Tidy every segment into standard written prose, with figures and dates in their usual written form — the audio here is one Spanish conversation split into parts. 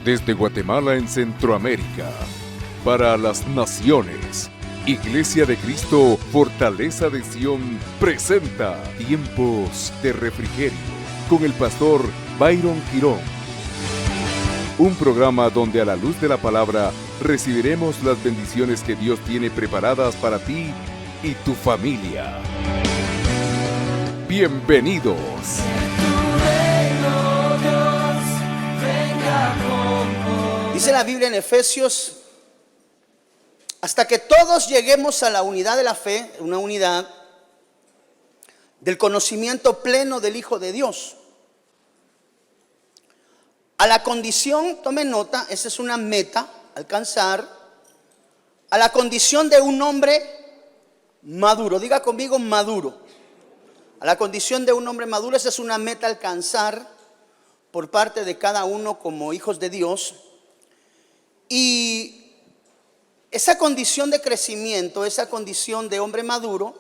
Desde Guatemala en Centroamérica, para las naciones, Iglesia de Cristo, Fortaleza de Sion, presenta Tiempos de Refrigerio con el pastor Byron Girón. Un programa donde a la luz de la palabra recibiremos las bendiciones que Dios tiene preparadas para ti y tu familia. Bienvenidos. Dice la Biblia en Efesios, hasta que todos lleguemos a la unidad de la fe, una unidad del conocimiento pleno del Hijo de Dios, a la condición, tomen nota, esa es una meta, alcanzar, a la condición de un hombre maduro. Diga conmigo, maduro. A la condición de un hombre maduro, esa es una meta a alcanzar por parte de cada uno como hijos de Dios. Y esa condición de crecimiento, esa condición de hombre maduro,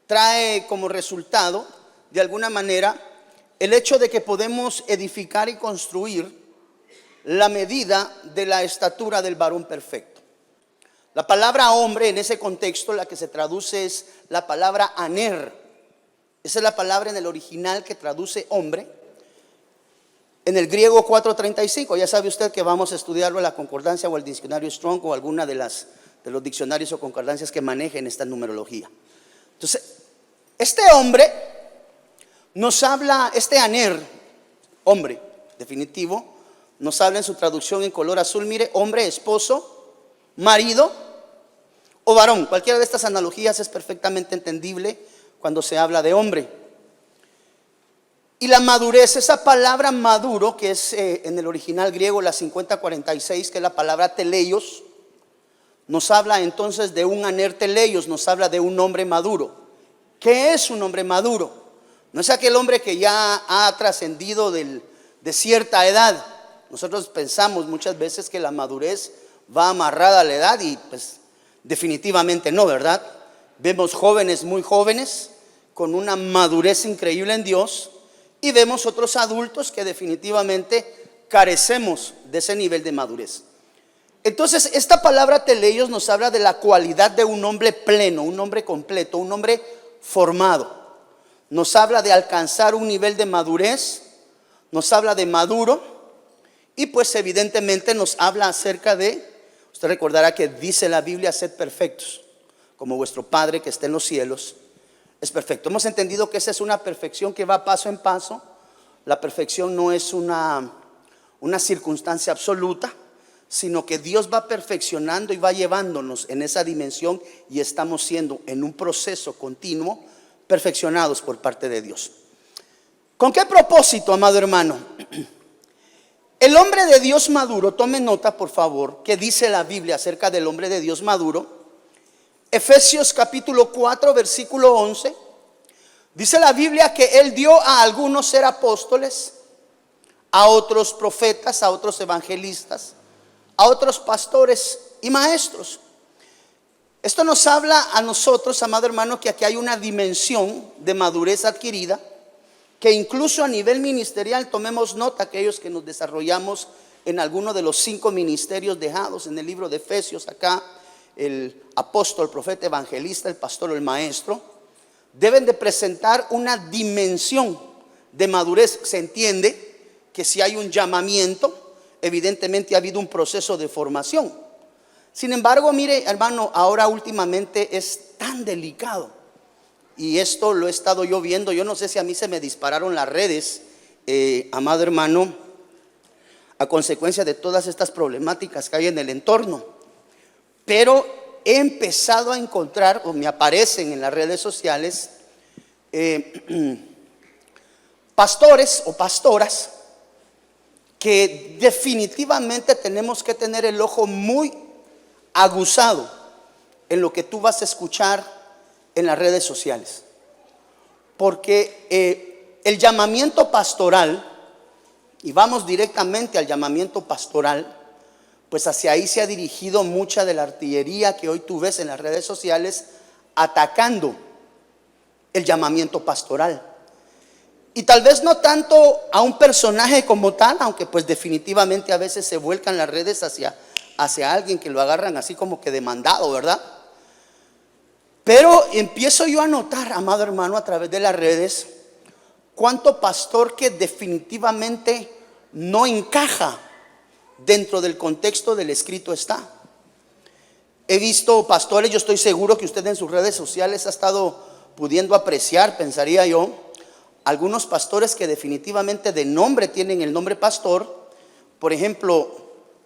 trae como resultado, de alguna manera, el hecho de que podemos edificar y construir la medida de la estatura del varón perfecto. La palabra hombre en ese contexto, la que se traduce es la palabra aner. Esa es la palabra en el original que traduce hombre. En el griego 435, ya sabe usted que vamos a estudiarlo en la concordancia o el diccionario Strong o alguna de los diccionarios o concordancias que manejen esta numerología. Entonces, este hombre nos habla, este aner, hombre, definitivo, nos habla en su traducción en color azul, mire, hombre, esposo, marido o varón. Cualquiera de estas analogías es perfectamente entendible cuando se habla de hombre. Y la madurez, esa palabra maduro, que es en el original griego la 5046, que es la palabra teleios, nos habla entonces de un aner teleios, nos habla de un hombre maduro. ¿Qué es un hombre maduro? No es aquel hombre que ya ha trascendido de cierta edad. Nosotros pensamos muchas veces que la madurez va amarrada a la edad y pues definitivamente no, ¿verdad? Vemos jóvenes muy jóvenes con una madurez increíble en Dios. Y vemos otros adultos que definitivamente carecemos de ese nivel de madurez. Entonces, esta palabra teleios nos habla de la cualidad de un hombre pleno, un hombre completo, un hombre formado. Nos habla de alcanzar un nivel de madurez, nos habla de maduro y pues evidentemente nos habla acerca de, usted recordará que dice la Biblia, sed perfectos, como vuestro Padre que está en los cielos es perfecto. Hemos entendido que esa es una perfección que va paso en paso. La perfección no es una circunstancia absoluta, sino que Dios va perfeccionando y va llevándonos en esa dimensión y estamos siendo en un proceso continuo perfeccionados por parte de Dios. ¿Con qué propósito, amado hermano? El hombre de Dios maduro, tome nota por favor, que dice la Biblia acerca del hombre de Dios maduro. Efesios capítulo 4 versículo 11, dice la Biblia que Él dio a algunos ser apóstoles, a otros profetas, a otros evangelistas, a otros pastores y maestros. Esto nos habla a nosotros, amado hermano, que aquí hay una dimensión de madurez adquirida, que incluso a nivel ministerial, tomemos nota aquellos que nos desarrollamos en alguno de los 5 ministerios dejados en el libro de Efesios acá, el apóstol, el profeta, evangelista, el pastor o el maestro, deben de presentar una dimensión de madurez. Se entiende que si hay un llamamiento, evidentemente ha habido un proceso de formación. Sin embargo, mire hermano, ahora últimamente es tan delicado, y esto lo he estado yo viendo, yo no sé si a mí se me dispararon las redes, amado hermano, a consecuencia de todas estas problemáticas que hay en el entorno. Pero he empezado a encontrar, o me aparecen en las redes sociales, pastores o pastoras que definitivamente tenemos que tener el ojo muy aguzado en lo que tú vas a escuchar en las redes sociales. Porque el llamamiento pastoral, y vamos directamente al llamamiento pastoral, pues hacia ahí se ha dirigido mucha de la artillería que hoy tú ves en las redes sociales atacando el llamamiento pastoral. Y tal vez no tanto a un personaje como tal, aunque pues definitivamente a veces se vuelcan las redes hacia alguien que lo agarran así como que demandado, ¿verdad? Pero empiezo yo a notar, amado hermano, a través de las redes, cuánto pastor que definitivamente no encaja dentro del contexto del escrito está. He visto pastores, yo estoy seguro que usted en sus redes sociales ha estado pudiendo apreciar, pensaría yo, algunos pastores que definitivamente de nombre tienen el nombre pastor. Por ejemplo,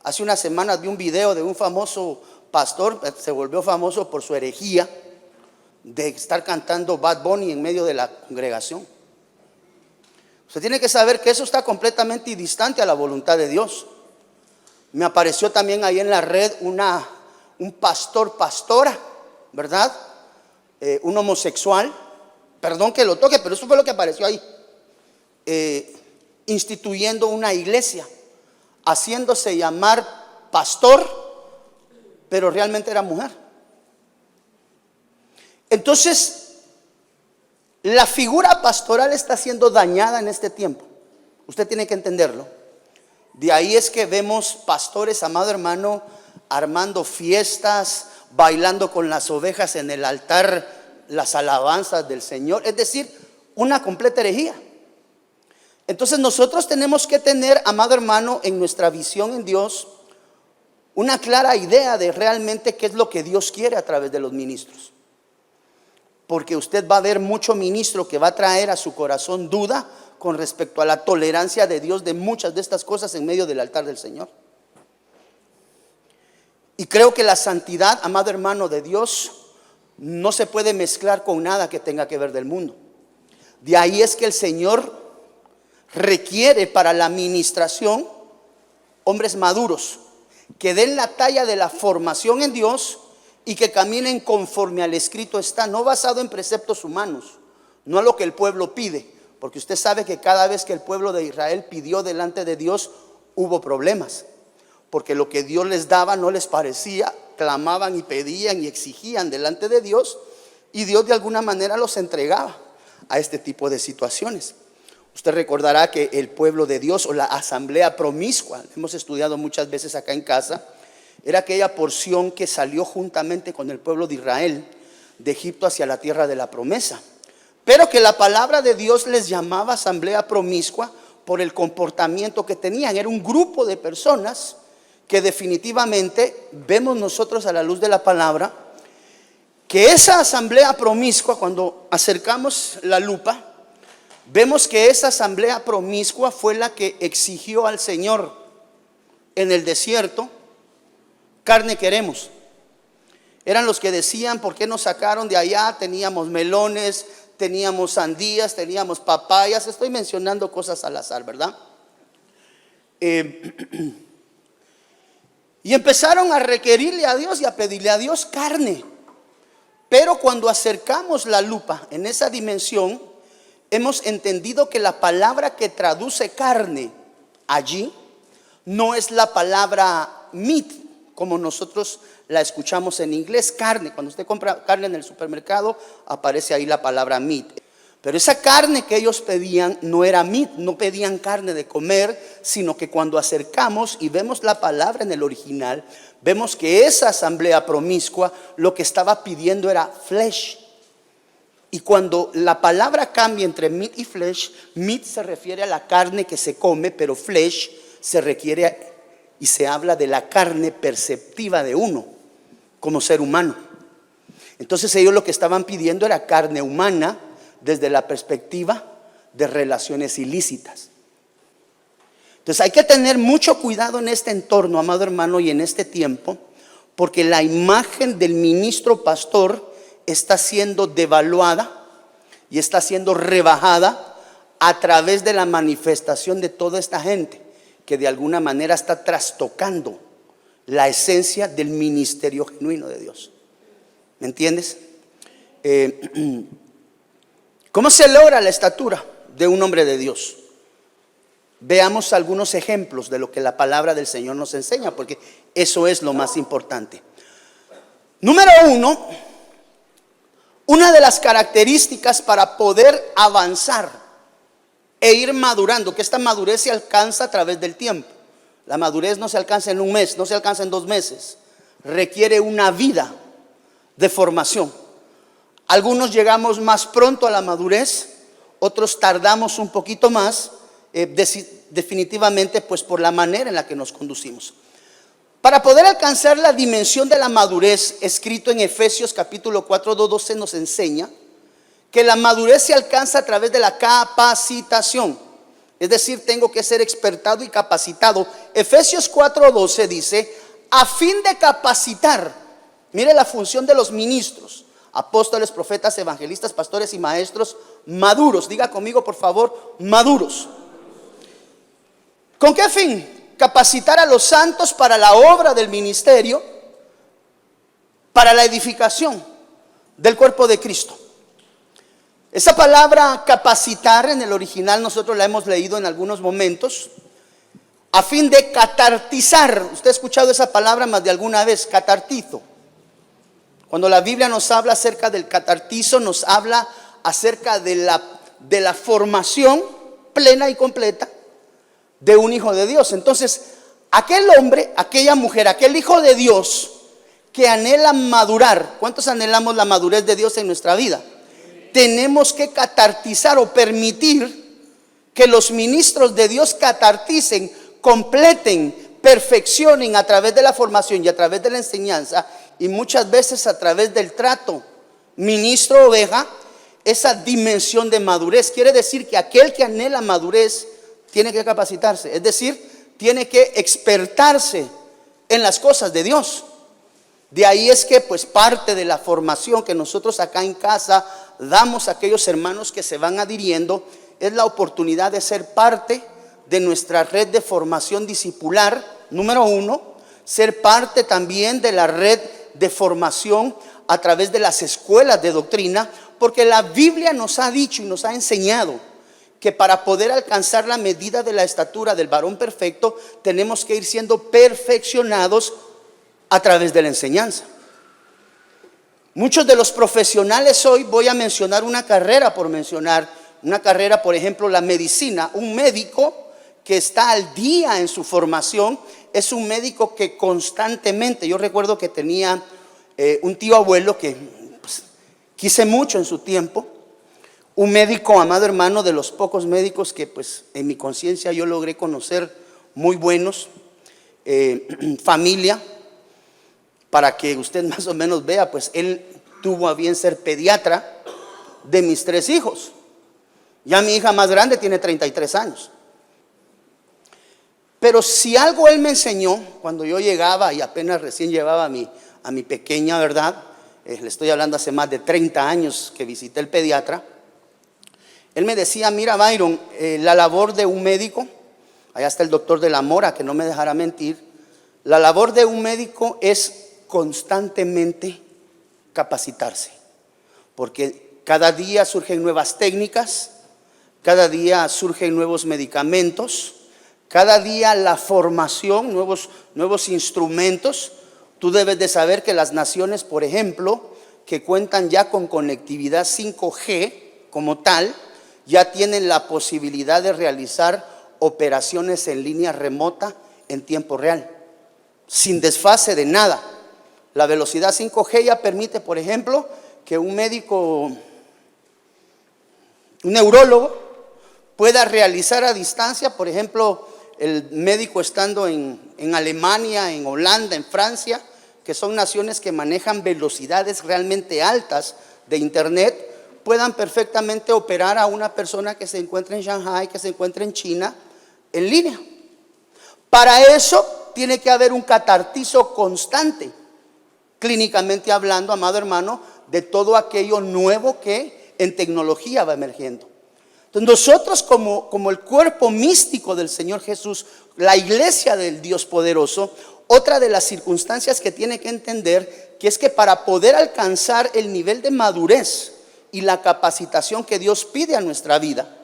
hace unas semanas vi un video de un famoso pastor, se volvió famoso por su herejía de estar cantando Bad Bunny en medio de la congregación. Usted tiene que saber que eso está completamente distante a la voluntad de Dios. Me apareció también ahí en la red un pastora, ¿verdad? Un homosexual, perdón que lo toque, pero eso fue lo que apareció ahí, instituyendo una iglesia, haciéndose llamar pastor, pero realmente era mujer. Entonces, la figura pastoral está siendo dañada en este tiempo. Usted tiene que entenderlo. De ahí es que vemos pastores, amado hermano, armando fiestas, bailando con las ovejas en el altar, las alabanzas del Señor. Es decir, una completa herejía. Entonces nosotros tenemos que tener, amado hermano, en nuestra visión en Dios, una clara idea de realmente qué es lo que Dios quiere a través de los ministros. Porque usted va a ver mucho ministro que va a traer a su corazón duda con respecto a la tolerancia de Dios de muchas de estas cosas en medio del altar del Señor. Y creo que la santidad, amado hermano, de Dios no se puede mezclar con nada que tenga que ver del mundo. De ahí es que el Señor requiere para la administración hombres maduros que den la talla de la formación en Dios y que caminen conforme al escrito está, no basado en preceptos humanos, no a lo que el pueblo pide, porque usted sabe que cada vez que el pueblo de Israel pidió delante de Dios hubo problemas, porque lo que Dios les daba no les parecía, clamaban y pedían y exigían delante de Dios, y Dios de alguna manera los entregaba a este tipo de situaciones. Usted recordará que el pueblo de Dios, o la asamblea promiscua, hemos estudiado muchas veces acá en casa, era aquella porción que salió juntamente con el pueblo de Israel de Egipto hacia la tierra de la promesa, pero que la palabra de Dios les llamaba asamblea promiscua por el comportamiento que tenían. Era un grupo de personas que definitivamente vemos nosotros a la luz de la palabra que esa asamblea promiscua, cuando acercamos la lupa, vemos que esa asamblea promiscua fue la que exigió al Señor en el desierto: carne queremos. Eran los que decían: ¿por qué nos sacaron de allá? Teníamos melones, teníamos sandías, teníamos papayas. Estoy mencionando cosas al azar, ¿verdad? Y empezaron a requerirle a Dios y a pedirle a Dios carne. Pero cuando acercamos la lupa en esa dimensión, hemos entendido que la palabra que traduce carne allí no es la palabra meat, como nosotros la escuchamos en inglés, carne. Cuando usted compra carne en el supermercado, aparece ahí la palabra meat. Pero esa carne que ellos pedían no era meat, no pedían carne de comer, sino que cuando acercamos y vemos la palabra en el original, vemos que esa asamblea promiscua lo que estaba pidiendo era flesh. Y cuando la palabra cambia entre meat y flesh, meat se refiere a la carne que se come, pero flesh se requiere y se habla de la carne perceptiva de uno como ser humano. Entonces ellos lo que estaban pidiendo era carne humana desde la perspectiva de relaciones ilícitas. Entonces hay que tener mucho cuidado en este entorno, amado hermano, y en este tiempo, porque la imagen del ministro pastor está siendo devaluada y está siendo rebajada a través de la manifestación de toda esta gente que de alguna manera está trastocando la esencia del ministerio genuino de Dios. ¿Me entiendes? ¿Cómo se logra la estatura de un hombre de Dios? Veamos algunos ejemplos de lo que la palabra del Señor nos enseña, porque eso es lo más importante. Número uno, una de las características para poder avanzar e ir madurando, que esta madurez se alcanza a través del tiempo. La madurez no se alcanza en un mes, no se alcanza en 2 meses, requiere una vida de formación. Algunos llegamos más pronto a la madurez, otros tardamos un poquito más, definitivamente pues por la manera en la que nos conducimos. Para poder alcanzar la dimensión de la madurez, escrito en Efesios capítulo 4:12 nos enseña que la madurez se alcanza a través de la capacitación. Es decir, tengo que ser expertado y capacitado. Efesios 4:12 dice, a fin de capacitar. Mire la función de los ministros, apóstoles, profetas, evangelistas, pastores y maestros maduros. Diga conmigo, por favor, maduros. ¿Con qué fin? Capacitar a los santos para la obra del ministerio, para la edificación del cuerpo de Cristo. Esa palabra capacitar en el original nosotros la hemos leído en algunos momentos, a fin de catartizar. Usted ha escuchado esa palabra más de alguna vez, catartizo. Cuando la Biblia nos habla acerca del catartizo, nos habla acerca de la formación plena y completa de un hijo de Dios. Entonces, aquel hombre, aquella mujer, aquel hijo de Dios que anhela madurar. ¿Cuántos anhelamos la madurez de Dios en nuestra vida? Tenemos que catartizar o permitir que los ministros de Dios catarticen, completen, perfeccionen a través de la formación y a través de la enseñanza, y muchas veces a través del trato ministro oveja, esa dimensión de madurez. Quiere decir que aquel que anhela madurez tiene que capacitarse, es decir, tiene que expertarse en las cosas de Dios. De ahí es que pues parte de la formación que nosotros acá en casa damos a aquellos hermanos que se van adhiriendo es la oportunidad de ser parte de nuestra red de formación discipular, número 1, ser parte también de la red de formación a través de las escuelas de doctrina, porque la Biblia nos ha dicho y nos ha enseñado que para poder alcanzar la medida de la estatura del varón perfecto, tenemos que ir siendo perfeccionados a través de la enseñanza. Muchos de los profesionales hoy, voy a mencionar una carrera por mencionar, una carrera, por ejemplo, la medicina. Un médico que está al día en su formación es un médico que constantemente, yo recuerdo que tenía un tío abuelo que pues, quise mucho en su tiempo, un médico, amado hermano, de los pocos médicos que pues en mi conciencia yo logré conocer, muy buenos, familia, para que usted más o menos vea, pues él tuvo a bien ser pediatra de mis 3 hijos. Ya mi hija más grande tiene 33 años. Pero si algo él me enseñó cuando yo llegaba y apenas recién llevaba a mi pequeña, ¿verdad? Le estoy hablando hace más de 30 años que visité el pediatra. Él me decía, mira Byron, la labor de un médico, allá está el doctor de la Mora que no me dejará mentir, la labor de un médico es constantemente capacitarse, porque cada día surgen nuevas técnicas, cada día surgen nuevos medicamentos, cada día la formación, nuevos instrumentos. Tú debes de saber que las naciones, por ejemplo, que cuentan ya con conectividad 5G como tal, ya tienen la posibilidad de realizar operaciones en línea remota en tiempo real, sin desfase de nada. La velocidad 5G ya permite, por ejemplo, que un médico, un neurólogo, pueda realizar a distancia, por ejemplo, el médico estando en Alemania, en Holanda, en Francia, que son naciones que manejan velocidades realmente altas de internet, puedan perfectamente operar a una persona que se encuentra en Shanghai, que se encuentra en China, en línea. Para eso tiene que haber un catartizo constante, clínicamente hablando, amado hermano, de todo aquello nuevo que en tecnología va emergiendo. Entonces nosotros como el cuerpo místico del Señor Jesús, la iglesia del Dios poderoso, otra de las circunstancias que tiene que entender, que es que para poder alcanzar el nivel de madurez y la capacitación que Dios pide a nuestra vida,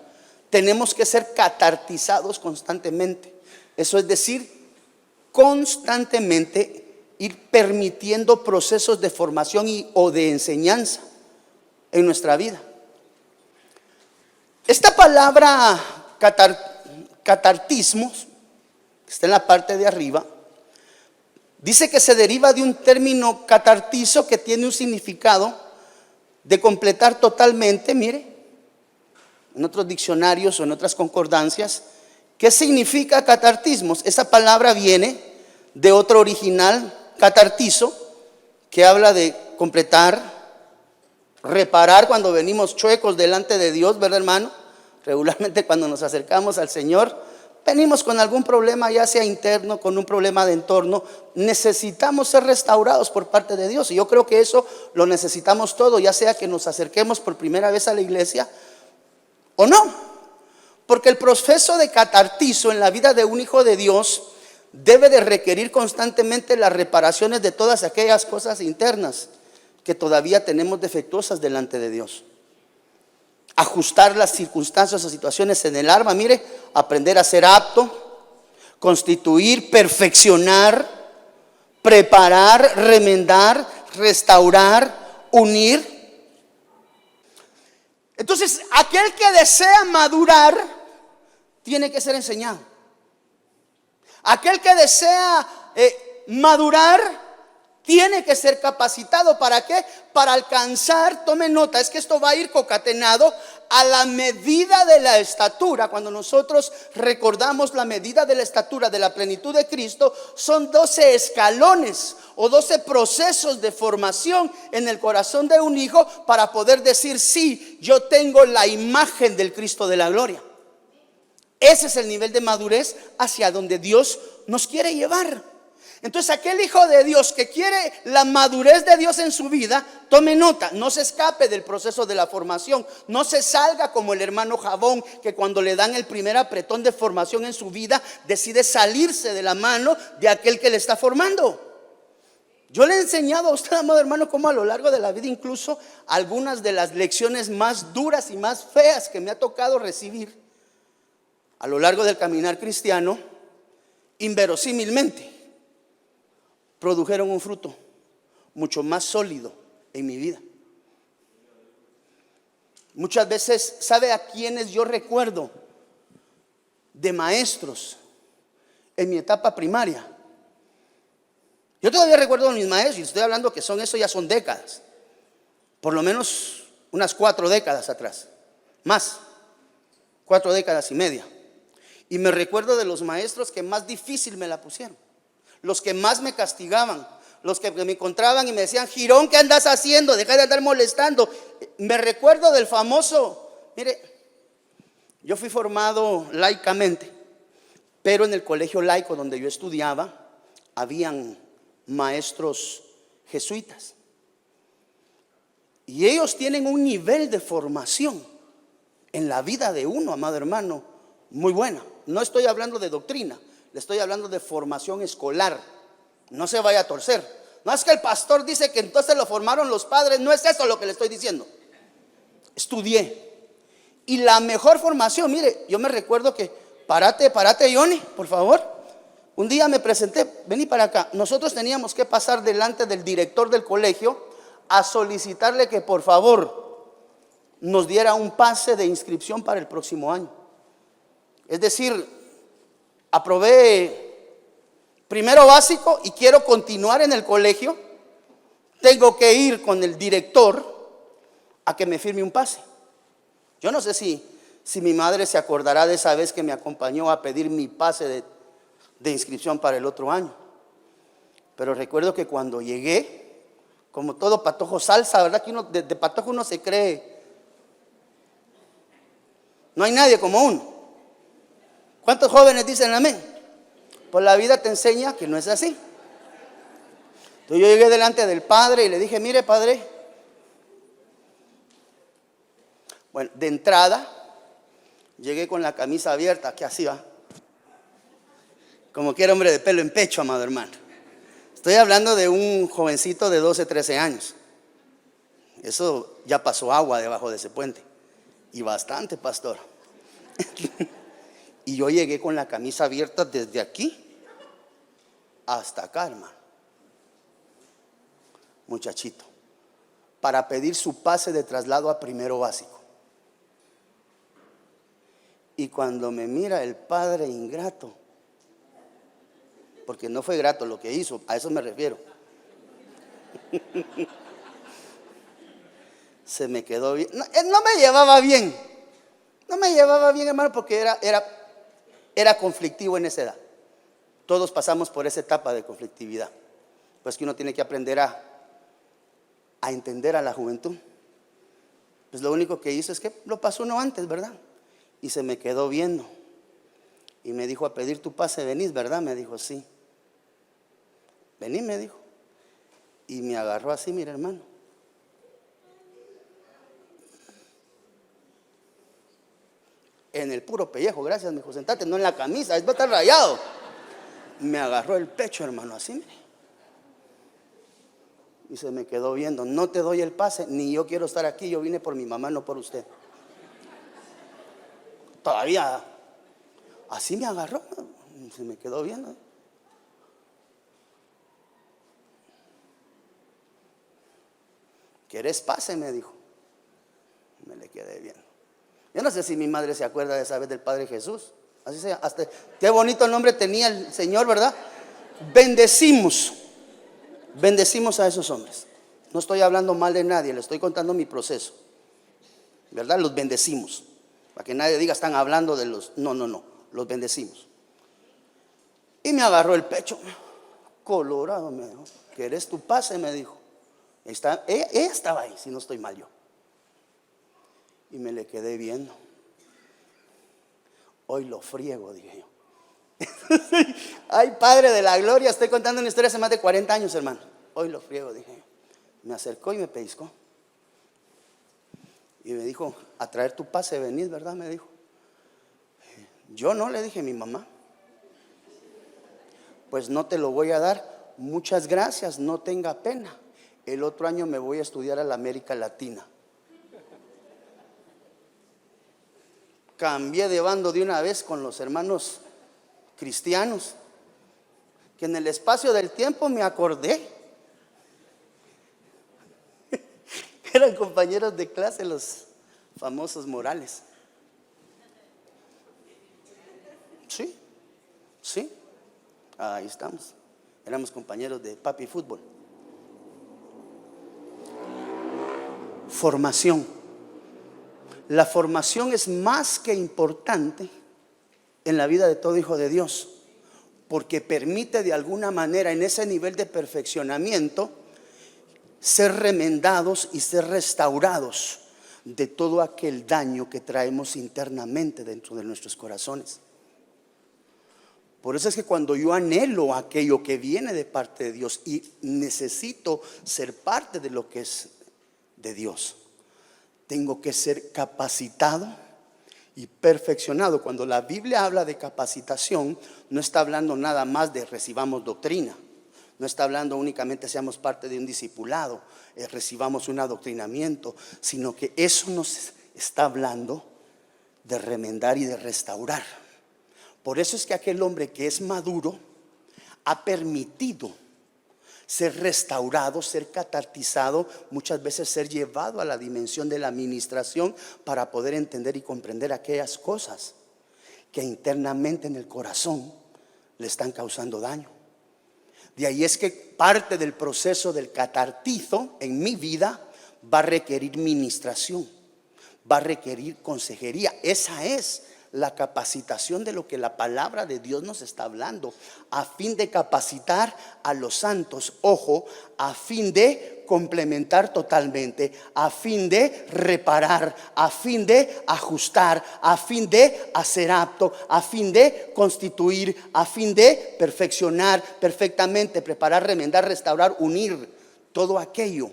tenemos que ser catartizados constantemente. Eso es decir, constantemente ir permitiendo procesos de formación o de enseñanza en nuestra vida. Esta palabra catartismos, que está en la parte de arriba, dice que se deriva de un término catartizo que tiene un significado de completar totalmente, mire, en otros diccionarios o en otras concordancias. ¿Qué significa catartismos? Esa palabra viene de otro original, catartizo, que habla de completar, reparar cuando venimos chuecos delante de Dios, ¿verdad, hermano? Regularmente cuando nos acercamos al Señor, venimos con algún problema, ya sea interno, con un problema de entorno. Necesitamos ser restaurados por parte de Dios. Y yo creo que eso lo necesitamos todo, ya sea que nos acerquemos por primera vez a la iglesia o no. Porque el proceso de catartizo en la vida de un hijo de Dios debe de requerir constantemente las reparaciones de todas aquellas cosas internas que todavía tenemos defectuosas delante de Dios. Ajustar las circunstancias o situaciones en el alma, mire, aprender a ser apto, constituir, perfeccionar, preparar, remendar, restaurar, unir. Entonces, aquel que desea madurar tiene que ser enseñado. Aquel que desea madurar tiene que ser capacitado. ¿Para qué? Para alcanzar, tome nota, es que esto va a ir concatenado a la medida de la estatura. Cuando nosotros recordamos la medida de la estatura de la plenitud de Cristo, son 12 escalones o 12 procesos de formación en el corazón de un hijo para poder decir: sí, yo tengo la imagen del Cristo de la gloria. Ese es el nivel de madurez hacia donde Dios nos quiere llevar. Entonces, aquel hijo de Dios que quiere la madurez de Dios en su vida, tome nota, no se escape del proceso de la formación. No se salga como el hermano Jabón, que cuando le dan el primer apretón de formación en su vida, decide salirse de la mano de aquel que le está formando. Yo le he enseñado a usted, amado hermano, cómo a lo largo de la vida, incluso algunas de las lecciones más duras y más feas que me ha tocado recibir a lo largo del caminar cristiano, inverosímilmente produjeron un fruto mucho más sólido en mi vida. Muchas veces, ¿sabe a quiénes yo recuerdo de maestros en mi etapa primaria? Yo todavía recuerdo a mis maestros, y estoy hablando que eso ya son décadas, por lo menos unas 4 décadas atrás, más, 4 décadas y media. Y me recuerdo de los maestros que más difícil me la pusieron, los que más me castigaban, los que me encontraban y me decían: Girón, ¿qué andas haciendo? Deja de andar molestando. Me recuerdo del famoso, mire, yo fui formado laicamente, pero en el colegio laico donde yo estudiaba habían maestros jesuitas, y ellos tienen un nivel de formación en la vida de uno, amado hermano, muy buena. No estoy hablando de doctrina, le estoy hablando de formación escolar. No se vaya a torcer. No es que el pastor dice que entonces lo formaron los padres. No es eso lo que le estoy diciendo. Estudié, y la mejor formación, mire, yo me recuerdo que Párate Johnny, por favor. Un día me presenté, vení para acá. Nosotros teníamos que pasar delante del director del colegio a solicitarle que por favor nos diera un pase de inscripción para el próximo año. Es decir, aprobé primero básico y quiero continuar en el colegio. Tengo que ir con el director a que me firme un pase. Yo no sé si mi madre se acordará de esa vez que me acompañó a pedir mi pase de inscripción para el otro año. Pero recuerdo que cuando llegué, como todo patojo salsa, ¿verdad? Que uno de patojo uno se cree, no hay nadie como uno. ¿Cuántos jóvenes dicen amén? Pues la vida te enseña que no es así. Entonces yo llegué delante del padre y le dije: mire, padre, bueno, de entrada llegué con la camisa abierta, ¿qué hacía? Como que era hombre de pelo en pecho, amado hermano. Estoy hablando de un jovencito de 12, 13 años. Eso ya pasó agua debajo de ese puente, y bastante, pastor. Y yo llegué con la camisa abierta desde aquí hasta acá, hermano, muchachito, para pedir su pase de traslado a primero básico. Y cuando me mira el padre ingrato, porque no fue grato lo que hizo, a eso me refiero. Se me quedó bien. No, él no me llevaba bien. No me llevaba bien, hermano, porque era conflictivo en esa edad. Todos pasamos por esa etapa de conflictividad. Pues que uno tiene que aprender a entender a la juventud. Pues lo único que hizo es que lo pasó uno antes, ¿verdad? Y se me quedó viendo. Y me dijo: a pedir tu pase venís, ¿verdad? Me dijo: sí. Vení, me dijo. Y me agarró así, mira, hermano. En el puro pellejo, gracias, mi hijo, sentate, no en la camisa, es va a estar rayado. Me agarró el pecho, hermano, así, mire. Y se me quedó viendo. No te doy el pase, ni yo quiero estar aquí, yo vine por mi mamá, no por usted. Todavía así me agarró, se me quedó viendo. ¿Quieres pase?, me dijo. Me le quedé viendo. Yo no sé si mi madre se acuerda de esa vez del Padre Jesús. Así sea, hasta qué bonito nombre tenía el Señor, ¿verdad? Bendecimos a esos hombres. No estoy hablando mal de nadie, le estoy contando mi proceso, ¿verdad? Los bendecimos. Para que nadie diga están hablando de los... No, los bendecimos. Y me agarró el pecho, colorado, me dijo: ¿quieres tu pase?, me dijo. Ella estaba ahí, si no estoy mal yo. Y me le quedé viendo. Hoy lo friego, dije yo. Ay, Padre de la gloria, estoy contando una historia hace más de 40 años, hermano. Hoy lo friego, dije yo. Me acercó y me pellizcó. Y me dijo: a traer tu pase venís, ¿verdad? Me dijo. Yo no, le dije, mi mamá. Pues no te lo voy a dar. Muchas gracias, no tenga pena. El otro año me voy a estudiar a la América Latina. Cambié de bando de una vez con los hermanos cristianos, que en el espacio del tiempo me acordé. Eran compañeros de clase los famosos Morales. Sí, ahí estamos. Éramos compañeros de papi fútbol. Formación. La formación es más que importante en la vida de todo hijo de Dios, porque permite de alguna manera en ese nivel de perfeccionamiento ser remendados y ser restaurados de todo aquel daño que traemos internamente dentro de nuestros corazones. Por eso es que cuando yo anhelo aquello que viene de parte de Dios y necesito ser parte de lo que es de Dios, tengo que ser capacitado y perfeccionado. Cuando la Biblia habla de capacitación, no está hablando nada más de recibamos doctrina. No está hablando únicamente seamos parte de un discipulado, recibamos un adoctrinamiento, sino que eso nos está hablando de remendar y de restaurar. Por eso es que aquel hombre que es maduro ha permitido ser restaurado, ser catartizado, muchas veces ser llevado a la dimensión de la administración para poder entender y comprender aquellas cosas que internamente en el corazón le están causando daño. De ahí es que parte del proceso del catartizo en mi vida va a requerir ministración, va a requerir consejería. Esa es la capacitación de lo que la palabra de Dios nos está hablando, a fin de capacitar a los santos, ojo, a fin de complementar totalmente, a fin de reparar, a fin de ajustar, a fin de hacer apto, a fin de constituir, a fin de perfeccionar perfectamente, preparar, remendar, restaurar, unir todo aquello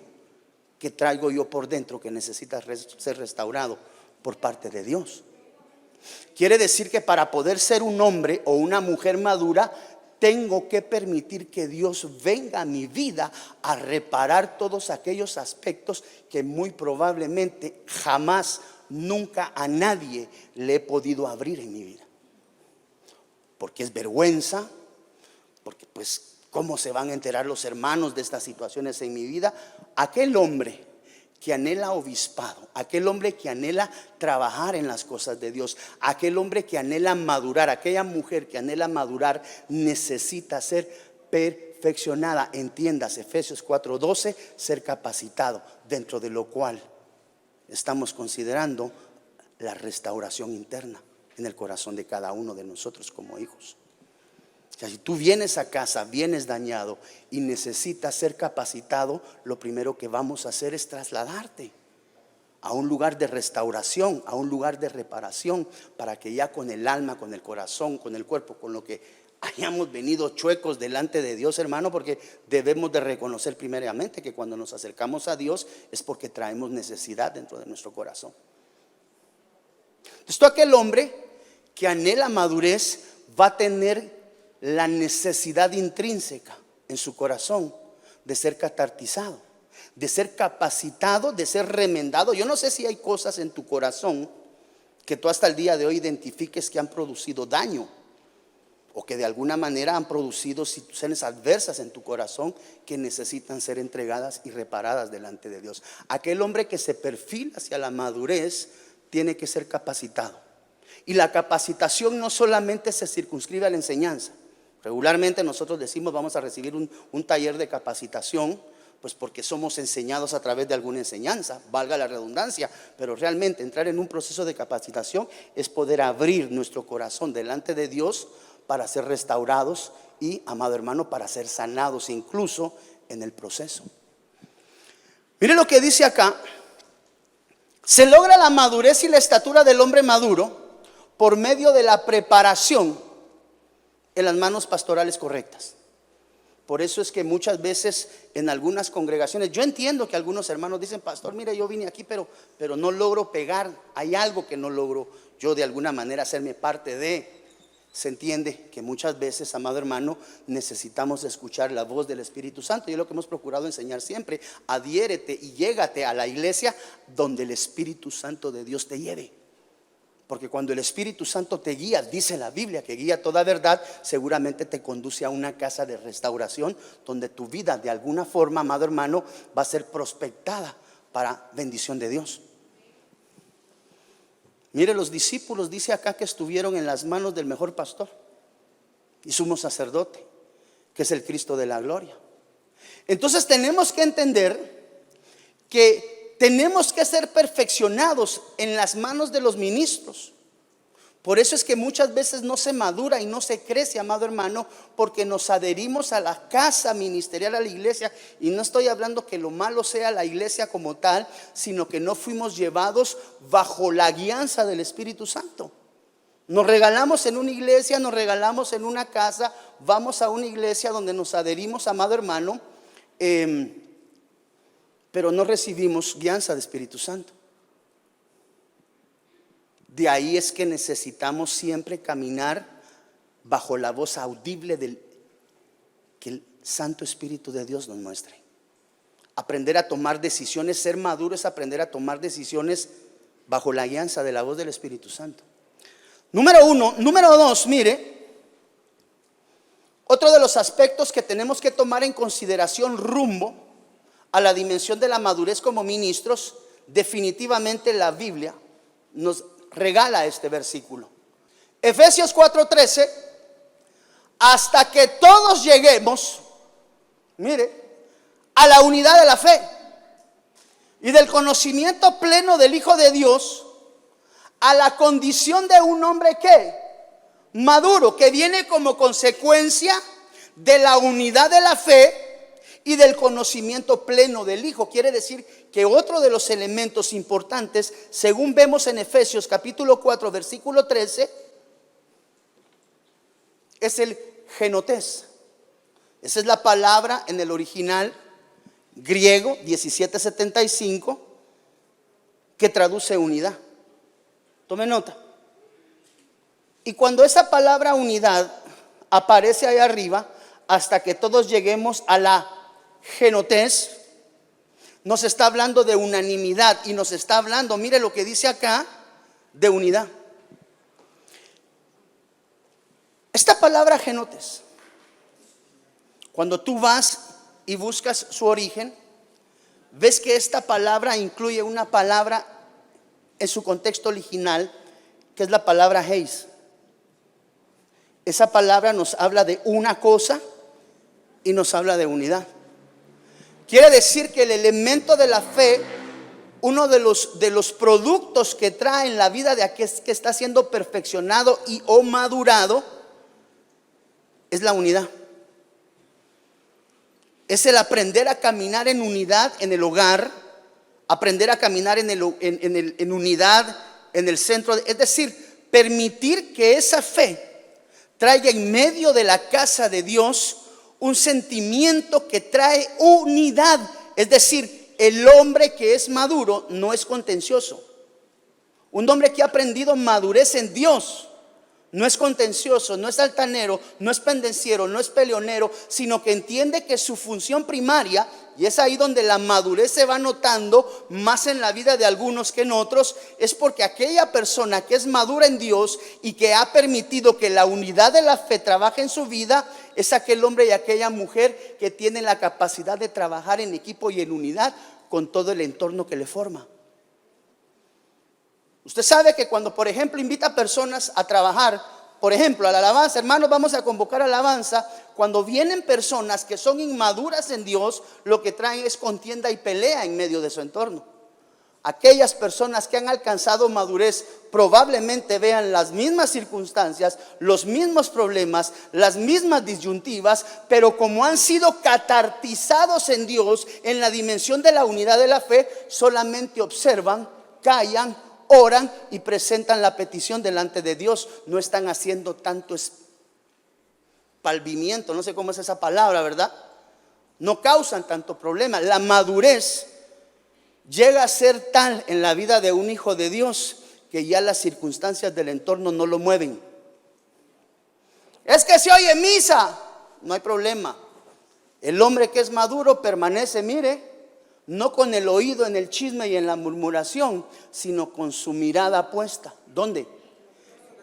que traigo yo por dentro que necesita ser restaurado por parte de Dios. Quiere decir que para poder ser un hombre o una mujer madura, tengo que permitir que Dios venga a mi vida a reparar todos aquellos aspectos que muy probablemente jamás, nunca a nadie le he podido abrir en mi vida. Porque es vergüenza, porque pues ¿cómo se van a enterar los hermanos de estas situaciones en mi vida? Aquel hombre que anhela obispado, aquel hombre que anhela trabajar en las cosas de Dios, aquel hombre que anhela madurar, aquella mujer que anhela madurar, necesita ser perfeccionada. Entiendas, Efesios 4:12, ser capacitado, dentro de lo cual estamos considerando la restauración interna en el corazón de cada uno de nosotros como hijos. O sea, si tú vienes a casa, vienes dañado y necesitas ser capacitado, lo primero que vamos a hacer es trasladarte a un lugar de restauración, a un lugar de reparación, para que ya con el alma, con el corazón, con el cuerpo, con lo que hayamos venido chuecos delante de Dios, hermano, porque debemos de reconocer primeramente que cuando nos acercamos a Dios es porque traemos necesidad dentro de nuestro corazón. Entonces, todo aquel hombre que anhela madurez va a tener la necesidad intrínseca en su corazón de ser catartizado, de ser capacitado, de ser remendado. Yo no sé si hay cosas en tu corazón que tú hasta el día de hoy identifiques que han producido daño, o que de alguna manera han producido situaciones adversas en tu corazón que necesitan ser entregadas y reparadas delante de Dios. Aquel hombre que se perfila hacia la madurez tiene que ser capacitado. Y la capacitación no solamente se circunscribe a la enseñanza. Regularmente nosotros decimos vamos a recibir un taller de capacitación, pues porque somos enseñados a través de alguna enseñanza, valga la redundancia, pero realmente entrar en un proceso de capacitación es poder abrir nuestro corazón delante de Dios para ser restaurados y, amado hermano, para ser sanados incluso en el proceso. Mire lo que dice acá: se logra la madurez y la estatura del hombre maduro por medio de la preparación en las manos pastorales correctas. Por eso es que muchas veces en algunas congregaciones, yo entiendo que algunos hermanos dicen: pastor, mire, yo vine aquí pero no logro pegar, hay algo que no logro yo de alguna manera hacerme parte de. Se entiende que muchas veces, amado hermano, necesitamos escuchar la voz del Espíritu Santo, y es lo que hemos procurado enseñar siempre: adhiérete y llégate a la iglesia donde el Espíritu Santo de Dios te lleve. Porque cuando el Espíritu Santo te guía, dice la Biblia que guía toda verdad, seguramente te conduce a una casa de restauración donde tu vida de alguna forma, amado hermano, va a ser prospectada para bendición de Dios. Mire, los discípulos, dice acá, que estuvieron en las manos del mejor pastor y sumo sacerdote, que es el Cristo de la gloria. Entonces tenemos que entender que tenemos que ser perfeccionados en las manos de los ministros. Por eso es que muchas veces no se madura y no se crece, amado hermano, porque nos adherimos a la casa ministerial, a la iglesia. Y no estoy hablando que lo malo sea la iglesia como tal, sino que no fuimos llevados bajo la guianza del Espíritu Santo. Nos regalamos en una iglesia, nos regalamos en una casa, vamos a una iglesia donde nos adherimos, amado hermano, pero no recibimos guianza de Espíritu Santo. De ahí es que necesitamos siempre caminar bajo la voz audible que el Santo Espíritu de Dios nos muestre. Aprender a tomar decisiones, ser maduro es aprender a tomar decisiones bajo la guianza de la voz del Espíritu Santo. Número uno. Número dos, mire, otro de los aspectos que tenemos que tomar en consideración rumbo a la dimensión de la madurez como ministros, definitivamente la Biblia nos regala este versículo. Efesios 4:13, hasta que todos lleguemos, mire, a la unidad de la fe y del conocimiento pleno del Hijo de Dios, a la condición de un hombre que maduro, que viene como consecuencia de la unidad de la fe y del conocimiento pleno del Hijo. Quiere decir que otro de los elementos importantes, según vemos en Efesios capítulo 4 versículo 13, es el genotés. Esa es la palabra en el original griego 1775 que traduce unidad. Tome nota. Y cuando esa palabra unidad aparece ahí arriba, hasta que todos lleguemos a la genotés, nos está hablando de unanimidad y nos está hablando, mire lo que dice acá, de unidad. Esta palabra genotés, cuando tú vas y buscas su origen, ves que esta palabra incluye una palabra en su contexto original, que es la palabra heis. Esa palabra nos habla de una cosa y nos habla de unidad. Quiere decir que el elemento de la fe, uno de los productos que trae en la vida de aquel que está siendo perfeccionado y o madurado, es la unidad. Es el aprender a caminar en unidad en el hogar, aprender a caminar en unidad en el centro, es decir, permitir que esa fe traiga en medio de la casa de Dios un sentimiento que trae unidad. Es decir, el hombre que es maduro no es contencioso. Un hombre que ha aprendido madurez en Dios no es contencioso, no es altanero, no es pendenciero, no es peleonero, sino que entiende que su función primaria, y es ahí donde la madurez se va notando más en la vida de algunos que en otros, es porque aquella persona que es madura en Dios y que ha permitido que la unidad de la fe trabaje en su vida, es aquel hombre y aquella mujer que tienen la capacidad de trabajar en equipo y en unidad con todo el entorno que le forma. Usted sabe que cuando, por ejemplo, invita a personas a trabajar, por ejemplo, a la alabanza, hermanos, vamos a convocar alabanza. Cuando vienen personas que son inmaduras en Dios, lo que traen es contienda y pelea en medio de su entorno. Aquellas personas que han alcanzado madurez probablemente vean las mismas circunstancias, los mismos problemas, las mismas disyuntivas, pero como han sido catartizados en Dios, en la dimensión de la unidad de la fe, solamente observan, callan, oran y presentan la petición delante de Dios. No están haciendo tanto espalvimiento, no sé cómo es esa palabra, ¿verdad? No causan tanto problema. La madurez llega a ser tal en la vida de un hijo de Dios que ya las circunstancias del entorno no lo mueven. Es que se oye misa, no hay problema. El hombre que es maduro permanece, mire, no con el oído en el chisme y en la murmuración, sino con su mirada puesta. ¿Dónde?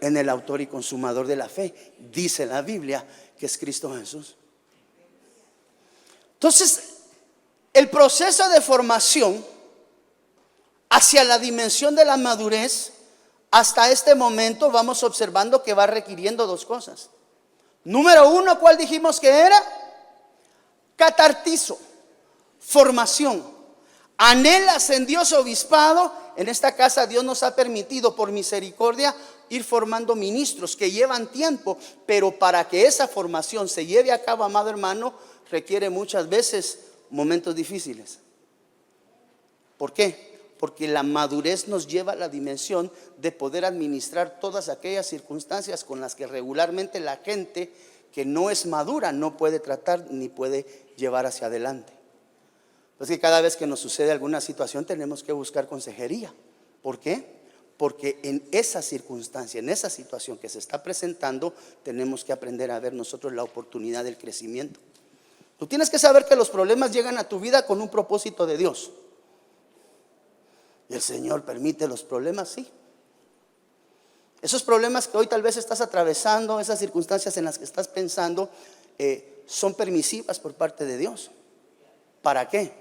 En el autor y consumador de la fe. Dice la Biblia que es Cristo Jesús. Entonces, el proceso de formación hacia la dimensión de la madurez, hasta este momento vamos observando que va requiriendo dos cosas. Número uno, ¿cuál dijimos que era? Catartizo. Formación. Anhelas en Dios obispado. En esta casa Dios nos ha permitido por misericordia ir formando ministros que llevan tiempo, pero para que esa formación se lleve a cabo, amado hermano, requiere muchas veces momentos difíciles. ¿Por qué? Porque la madurez nos lleva a la dimensión de poder administrar todas aquellas circunstancias con las que regularmente la gente que no es madura no puede tratar ni puede llevar hacia adelante. Es que cada vez que nos sucede alguna situación tenemos que buscar consejería. ¿Por qué? Porque en esa circunstancia, en esa situación que se está presentando, tenemos que aprender a ver nosotros la oportunidad del crecimiento. Tú tienes que saber que los problemas llegan a tu vida con un propósito de Dios. Y el Señor permite los problemas, sí. Esos problemas que hoy tal vez estás atravesando, esas circunstancias en las que estás pensando, son permisivas por parte de Dios. ¿Para qué?